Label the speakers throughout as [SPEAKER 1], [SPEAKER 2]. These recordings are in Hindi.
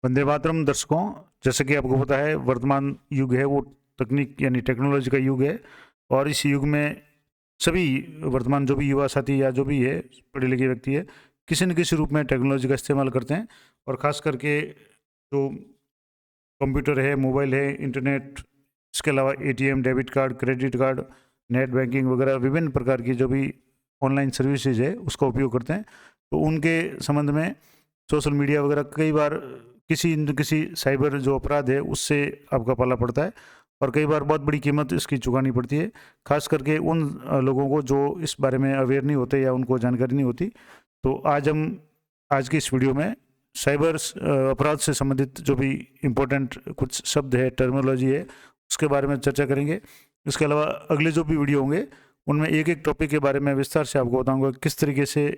[SPEAKER 1] वंदे मातरम दर्शकों, जैसे कि आपको पता है वर्तमान युग है वो तकनीक यानी टेक्नोलॉजी का युग है। और इस युग में सभी वर्तमान जो भी युवा साथी या जो भी है पढ़े लिखे व्यक्ति है, किसी न किसी रूप में टेक्नोलॉजी का इस्तेमाल करते हैं। और ख़ास करके जो कंप्यूटर है, मोबाइल है, इंटरनेट, इसके अलावा ATM, debit card, credit card, net banking वगैरह विभिन्न प्रकार की जो भी ऑनलाइन सर्विसेज है उसका उपयोग करते हैं। तो उनके संबंध में सोशल मीडिया वगैरह कई बार किसी न किसी साइबर जो अपराध है उससे आपका पाला पड़ता है, और कई बार बहुत बड़ी कीमत इसकी चुकानी पड़ती है। खास करके उन लोगों को जो इस बारे में अवेयर नहीं होते या उनको जानकारी नहीं होती। तो आज की इस वीडियो में साइबर अपराध से संबंधित जो भी इम्पोर्टेंट कुछ शब्द है, टर्मिनोलॉजी है, उसके बारे में चर्चा करेंगे। इसके अलावा अगले जो भी वीडियो होंगे उनमें एक एक टॉपिक के बारे में विस्तार से आपको बताऊंगा किस तरीके से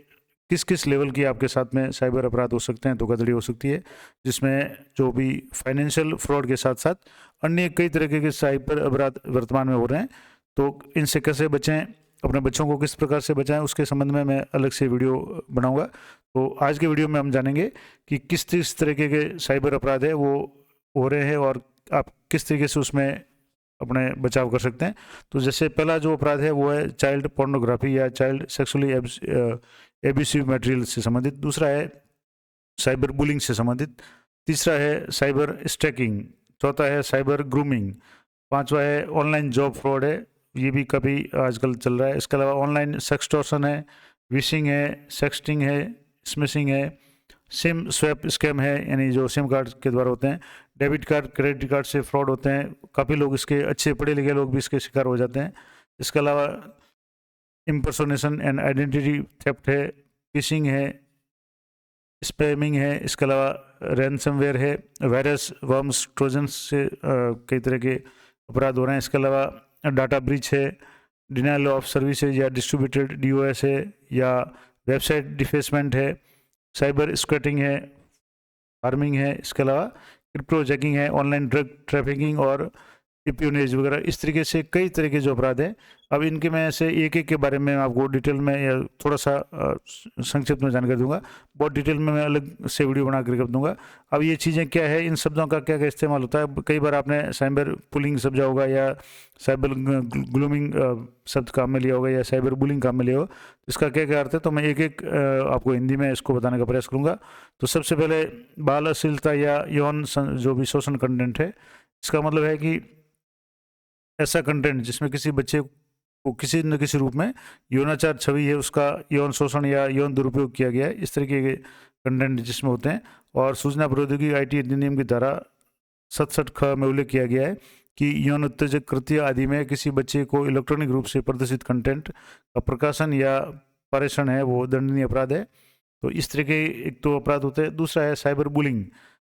[SPEAKER 1] किस किस लेवल की आपके साथ में साइबर अपराध हो सकते हैं, धोखाधड़ी हो सकती है, जिसमें जो भी फाइनेंशियल फ्रॉड के साथ साथ अन्य कई तरीके के साइबर अपराध वर्तमान में हो रहे हैं। तो इनसे कैसे बचें, अपने बच्चों को किस प्रकार से बचाएं, उसके संबंध में मैं अलग से वीडियो बनाऊंगा। तो आज के वीडियो में हम जानेंगे कि किस किस तरीके के साइबर अपराध है वो हो रहे हैं और आप किस तरीके से उसमें अपने बचाव कर सकते हैं। तो जैसे पहला जो अपराध है वो है चाइल्ड पोर्नोग्राफी या चाइल्ड सेक्सुअली एब्यूसिव मटेरियल से संबंधित। दूसरा है साइबर बुलिंग से संबंधित। तीसरा है साइबर स्टैकिंग। चौथा है साइबर ग्रूमिंग। पांचवा है ऑनलाइन जॉब फ्रॉड है, ये भी काफ़ी आजकल चल रहा है। इसके अलावा ऑनलाइन सेक्सटॉर्शन है, विशिंग है, सेक्सटिंग है, स्मिशिंग है, सिम स्वैप स्कैम है, यानी जो सिम कार्ड के द्वारा होते हैं। डेबिट कार्ड, क्रेडिट कार्ड से फ्रॉड होते हैं, काफ़ी लोग इसके, अच्छे पढ़े लिखे लोग भी इसके शिकार हो जाते हैं। इसके अलावा इम्पर्सोनेशन एंड आइडेंटिटी थेफ्ट है, फिशिंग है, स्पैमिंग है। इसके अलावा रैनसमवेयर है, वायरस, वर्म्स, ट्रोजन्स से कई तरह के अपराध हो रहे हैं। इसके अलावा डाटा ब्रीच है, डिनाइल ऑफ सर्विसेज या डिस्ट्रीब्यूटेड डीओएस है, या वेबसाइट डिफेसमेंट है, साइबर स्क्वैटिंग है, फार्मिंग है। इसके अलावा क्रिप्टो जैकिंग है, ऑनलाइन ड्रग ट्रैफिकिंग और स्पियोनेज वगैरह। इस तरीके से कई तरह के जो अपराध हैं। अब इनके मैं से एक एक के बारे में आपको डिटेल में या थोड़ा सा संक्षिप्त में जानकारी दूंगा। बहुत डिटेल में मैं अलग से वीडियो बना कर दूंगा। अब ये चीज़ें क्या है, इन शब्दों का क्या क्या इस्तेमाल होता है। कई बार आपने साइबर पुलिंग समझा होगा या साइबर ग्लूमिंग शब्द काम में लिया होगा या साइबर बुलिंग काम में लिया होगा। इसका क्या क्या अर्थ है, तो मैं एक एक आपको हिंदी में इसको बताने का प्रयास करूँगा। तो सबसे पहले बाल अश्लीलता या यौन जो भी शोषण कंटेंट है, इसका मतलब है कि ऐसा कंटेंट जिसमें किसी बच्चे को किसी न किसी रूप में यौनाचार छवि है, उसका यौन शोषण या यौन दुरुपयोग किया गया है, इस तरीके के कंटेंट जिसमें होते हैं। और सूचना प्रौद्योगिकी आईटी अधिनियम की धारा 67 ख में उल्लेख किया गया है कि यौन उत्तेजक कृत्य आदि में किसी बच्चे को इलेक्ट्रॉनिक रूप से प्रदर्शित कंटेंट का प्रकाशन या पारेषण है वो दंडनीय अपराध है। तो इस तरह के एक तो अपराध होते हैं। दूसरा है साइबर बुलिंग।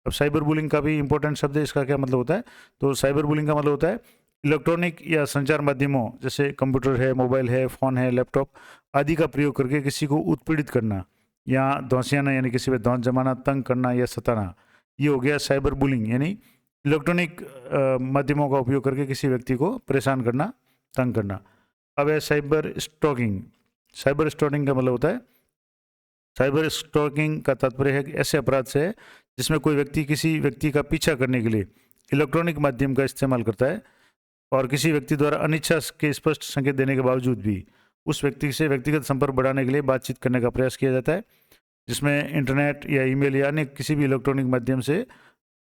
[SPEAKER 1] अब साइबर बुलिंग का भी इंपॉर्टेंट शब्द है, इसका क्या मतलब होता है, तो साइबर बुलिंग का मतलब होता है इलेक्ट्रॉनिक या संचार माध्यमों जैसे कंप्यूटर है, मोबाइल है, फ़ोन है, लैपटॉप आदि का प्रयोग करके किसी को उत्पीड़ित करना या धौंसियाना यानी किसी पे धौंस जमाना, तंग करना या सताना, ये हो गया साइबर बुलिंग। यानी इलेक्ट्रॉनिक माध्यमों का उपयोग करके किसी व्यक्ति को परेशान करना, तंग करना। अब है साइबर स्टॉकिंग। साइबर स्टॉकिंग का मतलब होता है, साइबर स्टॉकिंग का तात्पर्य है कि ऐसे अपराध से है जिसमें कोई व्यक्ति किसी व्यक्ति का पीछा करने के लिए इलेक्ट्रॉनिक माध्यम का इस्तेमाल करता है और किसी व्यक्ति द्वारा अनिच्छा के स्पष्ट संकेत देने के बावजूद भी उस व्यक्ति से व्यक्तिगत संपर्क बढ़ाने के लिए बातचीत करने का प्रयास किया जाता है, जिसमें इंटरनेट या ईमेल या अन्य किसी भी इलेक्ट्रॉनिक माध्यम से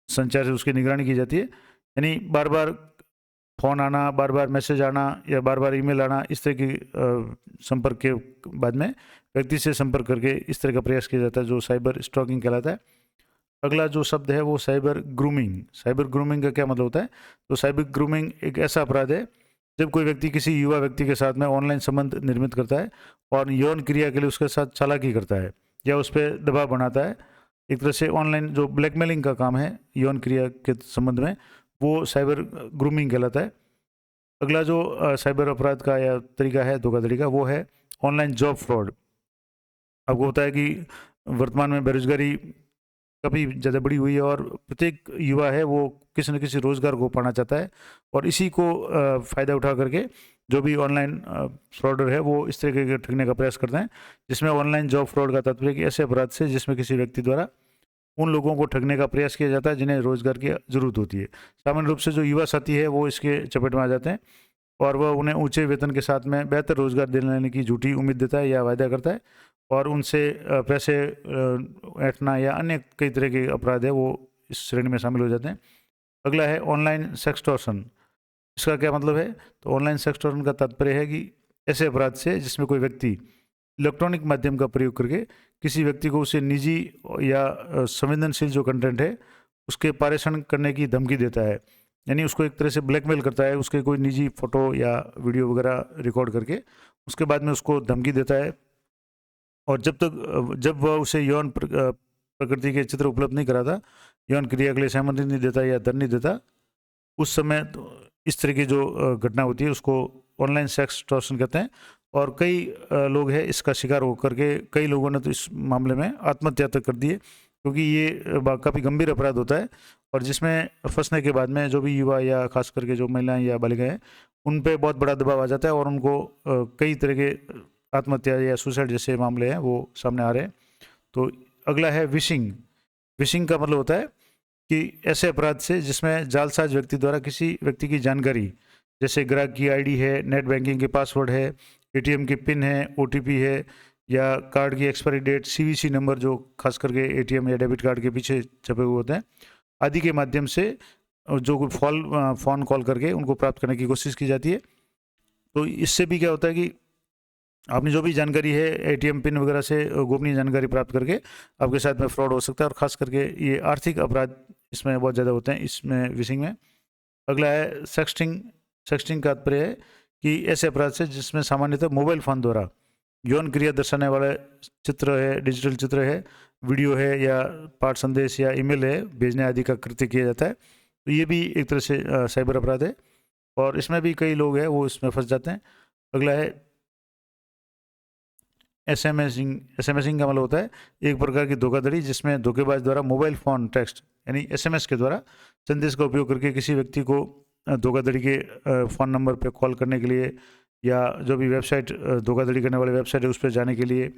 [SPEAKER 1] संचार से उसकी निगरानी की जाती है। यानी बार बार फ़ोन आना, बार बार मैसेज आना या बार बार ईमेल आना, इस तरह की संपर्क के बाद में व्यक्ति से संपर्क करके इस तरह का प्रयास किया जाता है, जो साइबर स्टॉकिंग कहलाता है। अगला जो शब्द है वो साइबर ग्रूमिंग। साइबर ग्रूमिंग का क्या मतलब होता है, तो साइबर ग्रूमिंग एक ऐसा अपराध है जब कोई व्यक्ति किसी युवा व्यक्ति के साथ में ऑनलाइन संबंध निर्मित करता है और यौन क्रिया के लिए उसके साथ चालाकी करता है या उस पर दबाव बनाता है। एक तरह से ऑनलाइन जो ब्लैकमेलिंग का काम है यौन क्रिया के संबंध में, वो साइबर ग्रूमिंग कहलाता है। अगला जो साइबर अपराध का या तरीका है धोखाधड़ी का, वो है ऑनलाइन जॉब फ्रॉड। आपको होता है कि वर्तमान में बेरोजगारी काफ़ी ज़्यादा बढ़ी हुई है और प्रत्येक युवा है वो किसी न किसी रोज़गार को पाना चाहता है, और इसी को फ़ायदा उठा करके जो भी ऑनलाइन फ्रॉडर है वो इस तरीके के ठगने का प्रयास करते हैं, जिसमें ऑनलाइन जॉब फ्रॉड का तात्पर्य कि ऐसे अपराध से जिसमें किसी व्यक्ति द्वारा उन लोगों को ठगने का प्रयास किया जाता है जिन्हें रोजगार की ज़रूरत होती है। सामान्य रूप से जो युवा साथी है वो इसके चपेट में आ जाते हैं और वह उन्हें ऊंचे वेतन के साथ में बेहतर रोजगार दिलाने की झूठी उम्मीद देता है या वायदा करता है और उनसे पैसे ऐंठना या अन्य कई तरह के अपराध है वो इस श्रेणी में शामिल हो जाते हैं। अगला है ऑनलाइन सेक्सटॉर्शन। इसका क्या मतलब है? तो ऑनलाइन सेक्सटॉर्शन का तात्पर्य है कि ऐसे अपराध से जिसमें कोई व्यक्ति इलेक्ट्रॉनिक माध्यम का प्रयोग करके किसी व्यक्ति को उसे निजी या संवेदनशील जो कंटेंट है उसके पारेषण करने की धमकी देता है, यानी उसको एक तरह से ब्लैकमेल करता है, उसके कोई निजी फोटो या वीडियो वगैरह रिकॉर्ड करके उसके बाद में उसको धमकी देता है और जब वह उसे यौन प्रकृति के चित्र उपलब्ध नहीं कराता, यौन क्रिया के लिए सहमति नहीं देता या दंड नहीं देता, उस समय तो इस तरह की जो घटना होती है उसको ऑनलाइन सेक्सटॉर्शन कहते हैं। और कई लोग हैं इसका शिकार होकर के, कई लोगों ने तो इस मामले में आत्महत्या तक कर दी है, क्योंकि ये काफ़ी गंभीर अपराध होता है और जिसमें फंसने के बाद में जो भी युवा या खास करके जो महिलाएं या बालिकाएं हैं उन पे बहुत बड़ा दबाव आ जाता है और उनको कई तरह के आत्महत्या या सुसाइड जैसे मामले हैं वो सामने आ रहे हैं। तो अगला है विशिंग। विशिंग का मतलब होता है कि ऐसे अपराध से जिसमें जालसाज व्यक्ति द्वारा किसी व्यक्ति की जानकारी, जैसे ग्राहक की आईडी है, नेट बैंकिंग के पासवर्ड है, एटीएम की पिन है, ओटीपी है या कार्ड की एक्सपायरी डेट, सीवीसी नंबर जो खास करके एटीएम या डेबिट कार्ड के पीछे छपे हुए होते हैं, आदि के माध्यम से जो कोई फ़ोन कॉल करके उनको प्राप्त करने की कोशिश की जाती है। तो इससे भी क्या होता है कि आपने जो भी जानकारी है एटीएम पिन वगैरह से गोपनीय जानकारी प्राप्त करके आपके साथ में फ्रॉड हो सकता है और ख़ास करके ये आर्थिक अपराध इसमें बहुत ज़्यादा होते हैं इसमें विशिंग में। अगला है सेक्सटिंग। सेक्सटिंग का तात्पर्य है कि ऐसे अपराध से जिसमें सामान्यतः मोबाइल फ़ोन द्वारा यौन क्रिया दर्शाने वाला चित्र है, डिजिटल चित्र है, वीडियो है या पाठ संदेश या ईमेल है भेजने आदि का कृत्य किया जाता है। तो ये भी एक तरह से साइबर अपराध है और इसमें भी कई लोग हैं वो इसमें फंस जाते हैं। अगला है एसएमएसिंग। एसएमएसिंग का मतलब होता है एक प्रकार की धोखाधड़ी जिसमें धोखेबाज द्वारा मोबाइल फ़ोन टेक्स्ट यानी एसएमएस के द्वारा संदेश का उपयोग करके किसी व्यक्ति को धोखाधड़ी के फ़ोन नंबर पर कॉल करने के लिए या जो भी वेबसाइट धोखाधड़ी करने वाले वेबसाइट है उस पर जाने के लिए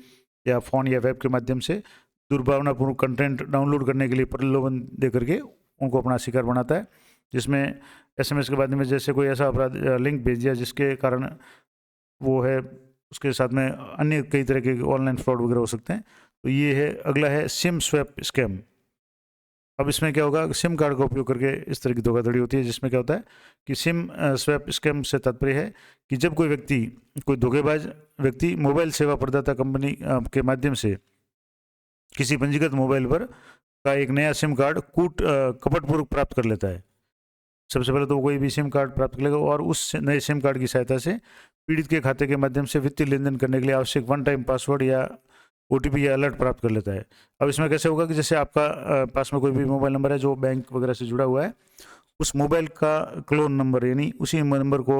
[SPEAKER 1] या फ़ोन या वेब के माध्यम से दुर्भावनापूर्ण कंटेंट डाउनलोड करने के लिए प्रलोभन दे करके उनको अपना शिकार बनाता है, जिसमें एसएमएस के माध्यम में जैसे कोई ऐसा अपराध लिंक भेज दिया जिसके कारण वो है उसके साथ में अन्य कई तरह के ऑनलाइन फ्रॉड वगैरह हो सकते हैं। तो ये है। अगला है सिम स्वैप स्कैम। अब इसमें क्या होगा, सिम कार्ड का उपयोग करके इस तरह की धोखाधड़ी होती है जिसमें क्या होता है कि सिम स्वैप स्कैम से तात्पर्य है कि जब कोई धोखेबाज व्यक्ति मोबाइल सेवा प्रदाता कंपनी के माध्यम से किसी पंजीकृत मोबाइल पर का एक नया सिम कार्ड कपटपूर्वक प्राप्त कर लेता है। सबसे पहले तो कोई भी सिम कार्ड प्राप्त कर लेगा और उस नए सिम कार्ड की सहायता से पीड़ित के खाते के माध्यम से वित्तीय लेन देन करने के लिए आवश्यक वन टाइम पासवर्ड या ओटीपी या अलर्ट प्राप्त कर लेता है। अब इसमें कैसे होगा कि जैसे आपका पास में कोई भी मोबाइल नंबर है जो बैंक वगैरह से जुड़ा हुआ है, उस मोबाइल का क्लोन नंबर यानी उसी नंबर को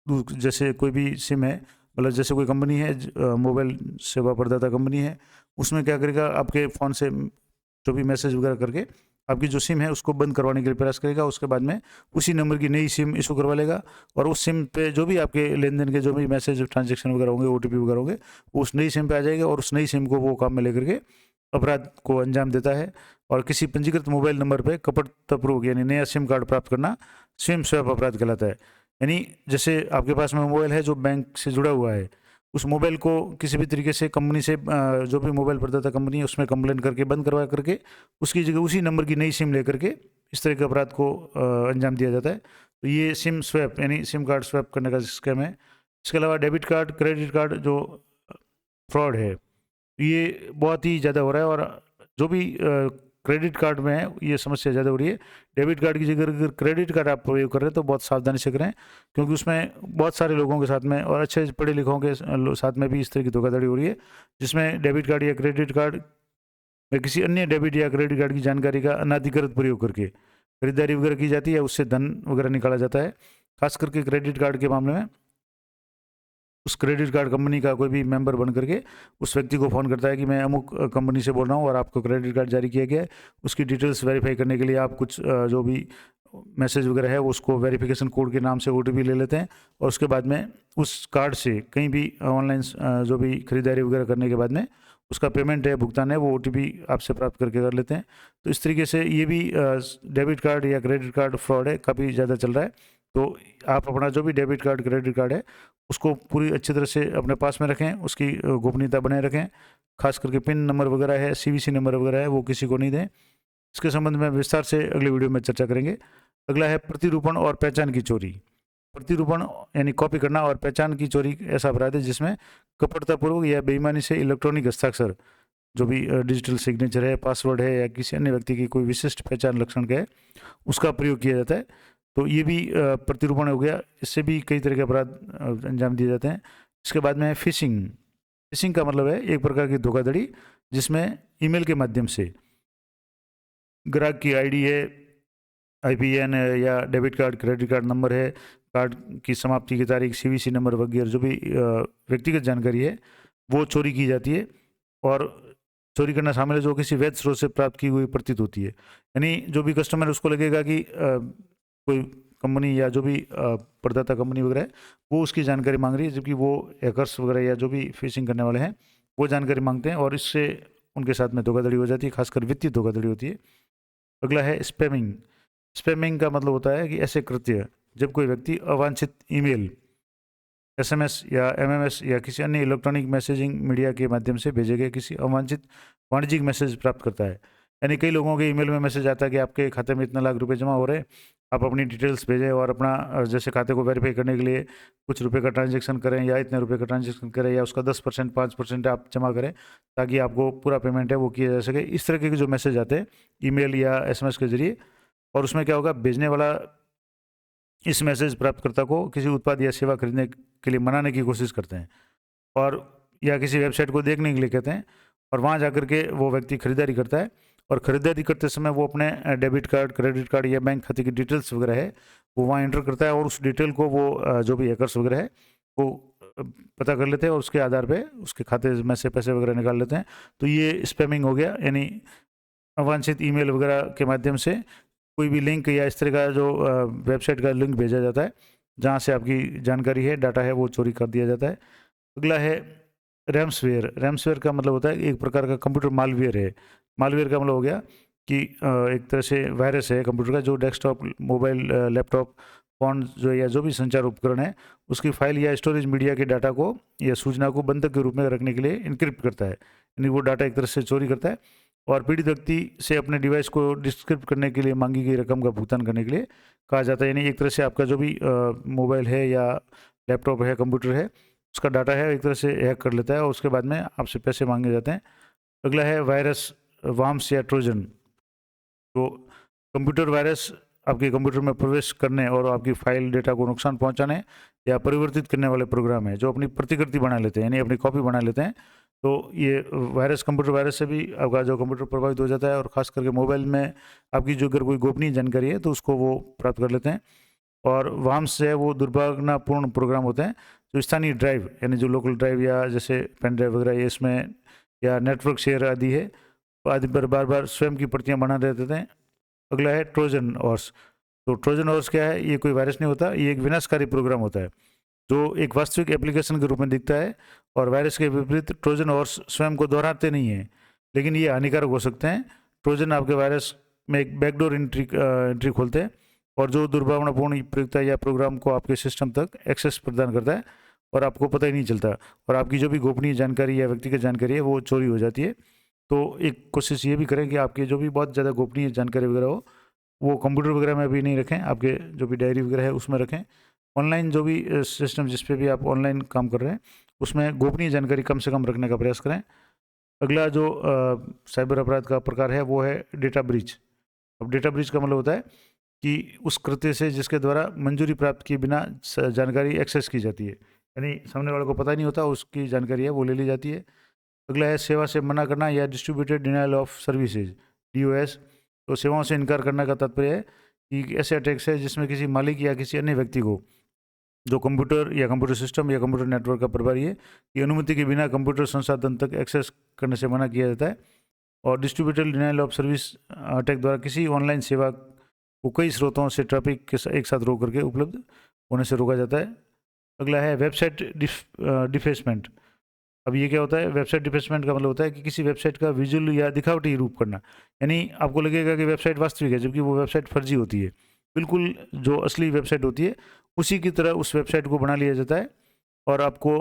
[SPEAKER 1] जैसे कोई भी सिम है, मतलब जैसे कोई कंपनी है मोबाइल सेवा प्रदाता कंपनी है, उसमें क्या करेगा आपके फ़ोन से जो भी मैसेज वगैरह करके आपकी जो सिम है उसको बंद करवाने के लिए प्रयास करेगा। उसके बाद में उसी नंबर की नई सिम इशू करवा लेगा और उस सिम पे जो भी आपके लेन देन के जो भी मैसेज ट्रांजैक्शन वगैरह होंगे, ओटीपी वगैरह होंगे, वो उस नई सिम पे आ जाएगा और उस नई सिम को वो काम में लेकर के अपराध को अंजाम देता है। और किसी पंजीकृत मोबाइल नंबर पर कपटपूर्वक यानी नया सिम कार्ड प्राप्त करना सिम स्वैप अपराध कहलाता है। यानी जैसे आपके पास में मोबाइल है जो बैंक से जुड़ा हुआ है, उस मोबाइल को किसी भी तरीके से कंपनी से जो भी मोबाइल प्रदाता कंपनी है उसमें कंप्लेंट करके बंद करवा करके उसकी जगह उसी नंबर की नई सिम लेकर के इस तरह के अपराध को अंजाम दिया जाता है। तो ये सिम स्वैप यानी सिम कार्ड स्वैप करने का स्कैम है। इसके अलावा डेबिट कार्ड, क्रेडिट कार्ड जो फ्रॉड है ये बहुत ही ज़्यादा हो रहा है और जो भी क्रेडिट कार्ड में है ये समस्या ज़्यादा हो रही है। डेबिट कार्ड की जगह अगर क्रेडिट कार्ड आप प्रयोग कर रहे हैं तो बहुत सावधानी से करें, क्योंकि उसमें बहुत सारे लोगों के साथ में और अच्छे पढ़े लिखों के साथ में भी इस तरह की धोखाधड़ी हो रही है, जिसमें डेबिट कार्ड या क्रेडिट कार्ड में किसी अन्य डेबिट या क्रेडिट कार्ड की जानकारी का अनाधिकृत प्रयोग करके खरीदारी वगैरह की जाती है, उससे धन वगैरह निकाला जाता है। खास करके क्रेडिट कार्ड के मामले में उस क्रेडिट कार्ड कंपनी का कोई भी मेंबर बन करके उस व्यक्ति को फ़ोन करता है कि मैं अमुक कंपनी से बोल रहा हूँ और आपको क्रेडिट कार्ड जारी किया गया है। उसकी डिटेल्स वेरीफाई करने के लिए आप कुछ जो भी मैसेज वगैरह है उसको वेरिफिकेशन कोड के नाम से ओटीपी ले लेते हैं और उसके बाद में उस कार्ड से कहीं भी ऑनलाइन जो भी खरीदारी वगैरह करने के बाद में उसका पेमेंट है, भुगतान है, वो OTP आपसे प्राप्त करके कर लेते हैं। तो इस तरीके से ये भी डेबिट कार्ड या क्रेडिट कार्ड फ्रॉड है, काफ़ी ज़्यादा चल रहा है। तो आप अपना जो भी डेबिट कार्ड क्रेडिट कार्ड है उसको पूरी अच्छी तरह से अपने पास में रखें, उसकी गोपनीयता बनाए रखें। खास करके पिन नंबर वगैरह है, CVC नंबर वगैरह है, वो किसी को नहीं दें। इसके संबंध में विस्तार से अगले वीडियो में चर्चा करेंगे। अगला है प्रतिरूपण और पहचान की चोरी। प्रतिरूपण यानी कॉपी करना और पहचान की चोरी ऐसा अपराध है जिसमें कपटतापूर्वक या बेईमानी से इलेक्ट्रॉनिक हस्ताक्षर, जो भी डिजिटल सिग्नेचर है, पासवर्ड है या किसी अन्य व्यक्ति की कोई विशिष्ट पहचान लक्षण का है, उसका प्रयोग किया जाता है। तो ये भी प्रतिरूपण हो गया। इससे भी कई तरह के अपराध अंजाम दिए जाते हैं। इसके बाद में है फिशिंग। फिशिंग का मतलब है एक प्रकार की धोखाधड़ी जिसमें ईमेल के माध्यम से ग्राहक की ID है, IPN है या debit card credit card number है, कार्ड की समाप्ति की तारीख, CVC नंबर वगैरह जो भी व्यक्तिगत जानकारी है वो चोरी की जाती है। और चोरी करना शामिल है जो किसी वैध स्रोत से प्राप्त की हुई प्रतीत होती है। यानी जो भी कस्टमर, उसको लगेगा कि कोई कंपनी या जो भी प्रदाता कंपनी वगैरह है वो उसकी जानकारी मांग रही है, जबकि वो हैकर्स वगैरह या जो भी फिशिंग करने वाले हैं वो जानकारी मांगते हैं और इससे उनके साथ में धोखाधड़ी हो जाती है, खासकर वित्तीय धोखाधड़ी होती है। अगला है स्पैमिंग। स्पैमिंग का मतलब होता है कि ऐसे कृत्य जब कोई व्यक्ति अवांछित ईमेल, SMS या MMS या किसी अन्य इलेक्ट्रॉनिक मैसेजिंग मीडिया के माध्यम से भेजे गए किसी अवांछित वाणिज्यिक मैसेज प्राप्त करता है। यानी कई लोगों के ईमेल में मैसेज आता है कि आपके खाते में इतना लाख रुपए जमा हो रहे हैं, आप अपनी डिटेल्स भेजें और अपना जैसे खाते को वेरीफाई करने के लिए कुछ रुपए का ट्रांजेक्शन करें या इतने रुपए का ट्रांजेक्शन करें या उसका 10% 5% आप जमा करें ताकि आपको पूरा पेमेंट है वो किया जा सके। इस तरह के जो मैसेज आते हैं ईमेल या SMS के जरिए, और उसमें क्या होगा, भेजने वाला इस मैसेज प्राप्तकर्ता को किसी उत्पाद या सेवा खरीदने के लिए मनाने की कोशिश करते हैं और या किसी वेबसाइट को देखने के लिए कहते हैं, और वहाँ जाकर के वो व्यक्ति खरीदारी करता है। और ख़रीदारी करते समय वो अपने डेबिट कार्ड क्रेडिट कार्ड या बैंक खाते की डिटेल्स वगैरह है वो वहाँ एंटर करता है और उस डिटेल को वो जो भी हैकर्स वगैरह है वो पता कर लेते हैं और उसके आधार पे उसके खाते में से पैसे वगैरह निकाल लेते हैं। तो ये स्पैमिंग हो गया, यानी अवांछित ईमेल वगैरह के माध्यम से कोई भी लिंक या इस तरह का जो वेबसाइट का लिंक भेजा जाता है जहाँ से आपकी जानकारी है, डाटा है, वो चोरी कर दिया जाता है। अगला है रैम्सवेयर। रैम्सवेयर का मतलब होता है एक प्रकार का कंप्यूटर मालवेयर है। मालवेयर का मतलब हो गया कि एक तरह से वायरस है कंप्यूटर का जो डेस्कटॉप, मोबाइल, लैपटॉप, फोन जो या जो भी संचार उपकरण है उसकी फाइल या स्टोरेज मीडिया के डाटा को या सूचना को बंधक के रूप में रखने के लिए इनक्रिप्ट करता है। यानी वो डाटा एक तरह से चोरी करता है और पीड़ित व्यक्ति से अपने डिवाइस को डिस्क्रिप्ट करने के लिए मांगी गई रकम का भुगतान करने के लिए कहा जाता है। यानी एक तरह से आपका जो भी मोबाइल है या लैपटॉप है, कंप्यूटर है, उसका डाटा है एक तरह से हैक कर लेता है और उसके बाद में आपसे पैसे मांगे जाते हैं। अगला है वायरस, वार्म्स या ट्रोजन। तो कंप्यूटर वायरस आपके कंप्यूटर में प्रवेश करने और आपकी फाइल डेटा को नुकसान पहुंचाने या परिवर्तित करने वाले प्रोग्राम है जो अपनी प्रतिकृति बना लेते हैं, यानी अपनी कॉपी बना लेते हैं। तो ये वायरस, कंप्यूटर वायरस से भी आपका जो कंप्यूटर प्रभावित हो जाता है और ख़ास करके मोबाइल में आपकी जो अगर कोई गोपनीय जानकारी है तो उसको वो प्राप्त कर लेते हैं। और वार्म्स है वो दुर्भावनापूर्ण प्रोग्राम होते हैं जो स्थानीय ड्राइव, यानी जो लोकल ड्राइव या जैसे पेन ड्राइव वगैरह ये इसमें या नेटवर्क शेयर आदि है आदि पर बार बार स्वयं की प्रतियां बना देते हैं। अगला है ट्रोजन हॉर्स। तो ट्रोजन हॉर्स क्या है, ये कोई वायरस नहीं होता, ये एक विनाशकारी प्रोग्राम होता है जो एक वास्तविक एप्लीकेशन के रूप में दिखता है। और वायरस के विपरीत ट्रोजन हॉर्स स्वयं को दोहराते नहीं हैं, लेकिन ये हानिकारक हो सकते हैं। ट्रोजन आपके वायरस में एक बैकडोर एंट्री खोलते हैं और जो दुर्भावनापूर्ण प्रयोगता या प्रोग्राम को आपके सिस्टम तक एक्सेस प्रदान करता है और आपको पता ही नहीं चलता और आपकी जो भी गोपनीय जानकारी या व्यक्तिगत जानकारी है वो चोरी हो जाती है। तो एक कोशिश ये भी करें कि आपकी जो भी बहुत ज़्यादा गोपनीय जानकारी वगैरह हो वो कंप्यूटर वगैरह में भी नहीं रखें, आपके जो भी डायरी वगैरह है उसमें रखें। ऑनलाइन जो भी सिस्टम जिस पे भी आप ऑनलाइन काम कर रहे हैं उसमें गोपनीय जानकारी कम से कम रखने का प्रयास करें। अगला जो साइबर अपराध का प्रकार है वो है डेटा ब्रीच। अब डेटा ब्रीच का मतलब होता है कि उस कृत्य से जिसके द्वारा मंजूरी प्राप्त किए बिना जानकारी एक्सेस की जाती है, यानी सामने वाले को पता नहीं होता उसकी जानकारी है वो ले ली जाती है। अगला है सेवा से मना करना या distributed denial of services, DOS। तो सेवाओं से इनकार करने का तात्पर्य है कि ऐसे अटैक्स है जिसमें किसी मालिक या किसी अन्य व्यक्ति को जो कंप्यूटर या कंप्यूटर सिस्टम या कंप्यूटर नेटवर्क का प्रभारी है की अनुमति के बिना कंप्यूटर संसाधन तक एक्सेस करने से मना किया जाता है। और distributed denial of service attack द्वारा किसी ऑनलाइन सेवा को कई स्रोतों से ट्रैफिक के एक साथ रोक करके उपलब्ध होने से रोका जाता है। अगला है वेबसाइट डिफेसमेंट। अब ये क्या होता है, वेबसाइट डिफेसमेंट का मतलब होता है कि किसी वेबसाइट का विजुअल या दिखावटी रूप करना, यानी आपको लगेगा कि वेबसाइट वास्तविक है जबकि वो वेबसाइट फर्जी होती है। बिल्कुल जो असली वेबसाइट होती है उसी की तरह उस वेबसाइट को बना लिया जाता है, और आपको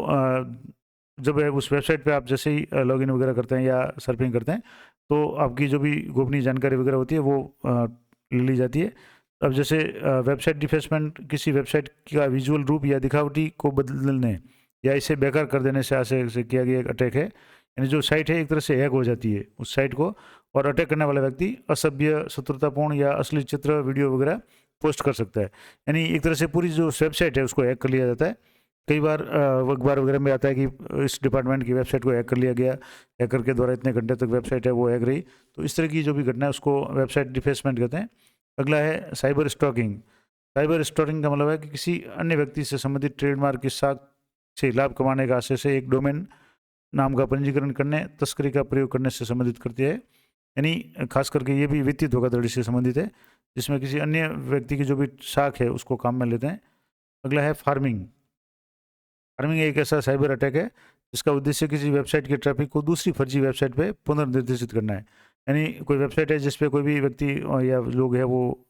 [SPEAKER 1] जब उस वेबसाइट पे आप जैसे ही लॉगिन वगैरह करते हैं या सर्फिंग करते हैं तो आपकी जो भी गोपनीय जानकारी वगैरह होती है वो ले ली जाती है। अब जैसे वेबसाइट डिफेसमेंट किसी वेबसाइट का विजुअल रूप या दिखावटी को बदलने या इसे बेकार कर देने से आशय से किया गया एक अटैक है, यानी जो साइट है एक तरह से हैक हो जाती है उस साइट को, और अटैक करने वाला व्यक्ति असभ्य, शत्रुतापूर्ण या असली चित्र, वीडियो वगैरह पोस्ट कर सकता है। यानी एक तरह से पूरी जो वेबसाइट है उसको हैक कर लिया जाता है। कई बार अखबार वगैरह में आता है कि इस डिपार्टमेंट की वेबसाइट को हैक कर लिया गया, हैकर के द्वारा इतने घंटे तक वेबसाइट है वो हैक रही। तो इस तरह की जो भी घटना है उसको वेबसाइट डिफेसमेंट कहते हैं। अगला है साइबर स्टॉकिंग। साइबर स्टॉकिंग का मतलब है कि किसी अन्य व्यक्ति से संबंधित ट्रेडमार्क की साख से लाभ कमाने का आशय से एक डोमेन नाम का पंजीकरण करने, तस्करी का प्रयोग करने से संबंधित करती है। यानी खास करके ये भी वित्तीय धोखाधड़ी से संबंधित है, जिसमें किसी अन्य व्यक्ति की जो भी साख है उसको काम में लेते हैं। अगला है फार्मिंग। फार्मिंग एक ऐसा साइबर अटैक है जिसका उद्देश्य किसी वेबसाइट के ट्रैफिक को दूसरी फर्जी वेबसाइट पे पुनर्निर्देशित करना है। यानी कोई वेबसाइट है जिस पे कोई भी व्यक्ति या लोग है वो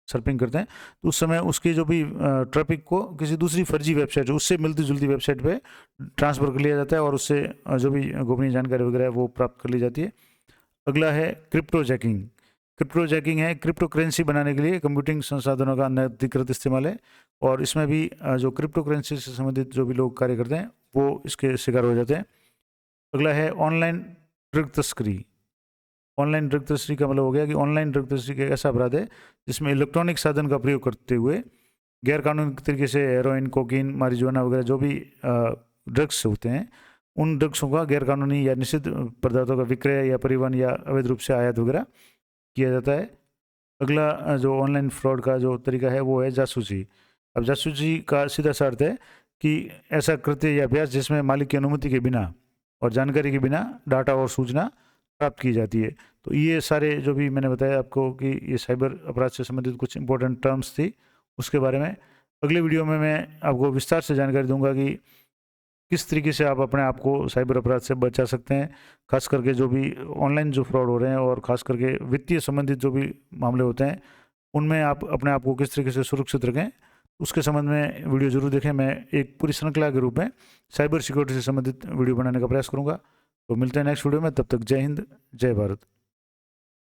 [SPEAKER 1] सर्फिंग करते हैं, तो उस समय उसकी जो भी ट्रैफिक को किसी दूसरी फर्जी वेबसाइट उससे मिलती जुलती वेबसाइट पे ट्रांसफ़र कर लिया जाता है और उससे जो भी गोपनीय जानकारी वगैरह है वो प्राप्त कर ली जाती है। अगला है क्रिप्टो जैकिंग। क्रिप्टो जैकिंग है क्रिप्टो करेंसी बनाने के लिए कंप्यूटिंग संसाधनों का अनधिकृत इस्तेमाल है, और इसमें भी जो क्रिप्टो करेंसी से संबंधित जो भी लोग कार्य करते हैं वो इसके शिकार हो जाते हैं। अगला है ऑनलाइन ड्रग तस्करी। ऑनलाइन ड्रग तस्करी का मतलब हो गया कि ऑनलाइन ड्रग तस्करी एक ऐसा अपराध है जिसमें इलेक्ट्रॉनिक साधन का प्रयोग करते हुए गैरकानूनी तरीके से हेरोइन, कोकीन, मारिजुआना वगैरह जो भी ड्रग्स होते हैं उन ड्रग्सों का गैरकानूनी या निषिद्ध पदार्थों का विक्रय या परिवहन या अवैध रूप से आयात वगैरह किया जाता है। अगला जो ऑनलाइन फ्रॉड का जो तरीका है वो है जासूसी। अब जासूसी का सीधा सा अर्थ है कि ऐसा कृत्य या अभ्यास जिसमें मालिक की अनुमति के बिना और जानकारी के बिना डाटा और सूचना प्राप्त की जाती है। तो ये सारे जो भी मैंने बताया आपको कि ये साइबर अपराध से संबंधित कुछ इंपॉर्टेंट टर्म्स थी, उसके बारे में अगले वीडियो में मैं आपको विस्तार से जानकारी दूंगा कि किस तरीके से आप अपने आप को साइबर अपराध से बचा सकते हैं, खास करके जो भी ऑनलाइन जो फ्रॉड हो रहे हैं और खास करके वित्तीय संबंधित जो भी मामले होते हैं उनमें आप अपने आप को किस तरीके से सुरक्षित रखें, उसके संबंध में वीडियो जरूर देखें। मैं एक पूरी श्रृंखला के रूप में साइबर सिक्योरिटी से संबंधित वीडियो बनाने का प्रयास करूँगा। तो मिलते हैं नेक्स्ट वीडियो में, तब तक जय हिंद, जय भारत।